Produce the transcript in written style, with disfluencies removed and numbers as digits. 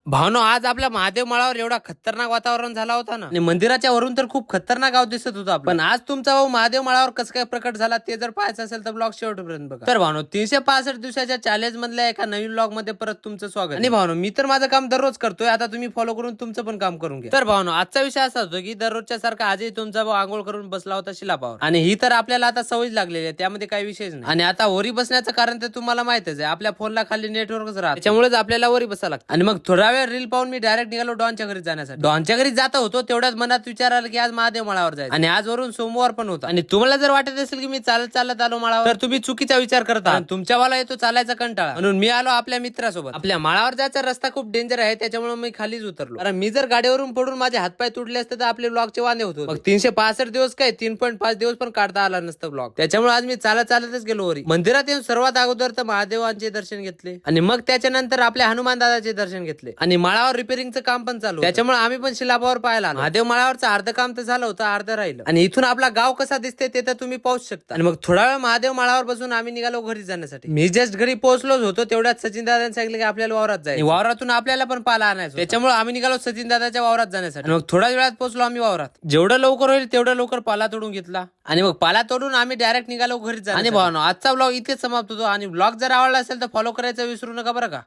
भावनो आज आपल्या महादेव माळावर एवढा खतरनाक वातावरण झाला होता ना, आणि मंदिराच्या वरून तर खूप खतरनाक गाव दिसत होता. पण आज तुमचा भाऊ महादेव माळावर कसं काय प्रकट झाला ते जर पाहायचं असेल तर ब्लॉग शेवटपर्यंत बघा. तर भावनो 365 दिवसाच्या चॅलेंज मधल्या एका नवीन ब्लॉग मध्ये परत तुमचं स्वागत. आणि भावनो मी तर माझं काम दररोज करतोय, आता तुम्ही फॉलो करून तुमचं पण काम करून घ्या. तर भावनो आजचा विषय असा होतो की दररोजच्या सारखा आजही तुमचा भाऊ आंघोळ करून बसला होता शिलापावर, आणि ही तर आपल्याला आता सवय लागलेली आहे, त्यामध्ये काही विषयच नाही. आणि आता वरी बसण्याचं कारण तर तुम्हाला माहितच आहे, आपल्या फोनला खाली नेटवर्कच राहत, त्याच्यामुळेच आपल्याला वरी बसायला लागतं. आणि मग थोडा वेळ रील पाहून मी डायरेक्ट निघालो डॉनच्या घरी जाण्यासाठी. डॉनच्या घरी जात होतो तेवढ्याच मनात विचार आला की आज महादेव माळावर जायचं, आणि आज वरून सोमवार पण होता. आणि तुम्हाला जर वाटत असेल की मी चालत चालत आलो माळावर, तर तुम्ही चुकीचा विचार करता. तुमच्या मला येतो चालायचा कंटाळा, म्हणून मी आलो आपल्या मित्रासोबत. आपल्या माळावर जायचा रस्ता खूप डेंजर आहे, त्याच्यामुळे मी खालीच उतरलो. कारण मी जर गाडीवरून पडून माझे हातपाय तुटले असते तर आपले ब्लॉगचे वांदे होते. मग 365 दिवस काय 3.5 दिवस पण काढता आला नसतं ब्लॉग. त्याच्यामुळे आज मी चालत चालतच गेलो वरी. मंदिरात येऊन सर्वात अगोदर तर महादेवांचे दर्शन घेतले, आणि मग त्याच्यानंतर आपल्या हनुमान दादाचे दर्शन घेतले. आणि माळावर रिपेरिंगचं काम पण चालू, त्याच्यामुळे आम्ही पण शिलापावर पाहायला. महादेव माळावरचं अर्ध काम तर झालं होतं, अर्ध राहिलं. आणि इथून आपला गाव कसा दिसते ते तर तुम्ही पाहूच शकता. आणि मग थोडा वेळ महादेव माळावर बसून आम्ही निघालो घरी जाण्यासाठी. मी जस्ट घरी पोहोचलोच होतो तेवढ्यात सचिन दादांनी सांगितलं की आपल्याला वावरात जायचं, वावरातून आपल्याला पण पाला आणायचं, त्याच्यामुळे आम्ही निघालो सचिन दादाच्या वावरात जाण्यासाठी. मग थोड्या वेळात पोहोचलो आम्ही वावरात. जेवढं लवकर होईल तेवढं लवकर पाला तोडून घेतला, आणि मग पाला तोडून आम्ही डायरेक्ट निघालो घरी जाण्यासाठी. आणि भावनो आजचा ब्लॉग इथेच समाप्त होतो, आणि ब्लॉग जर आवडला असेल तर फॉलो करायचं विसरू नका बरं का.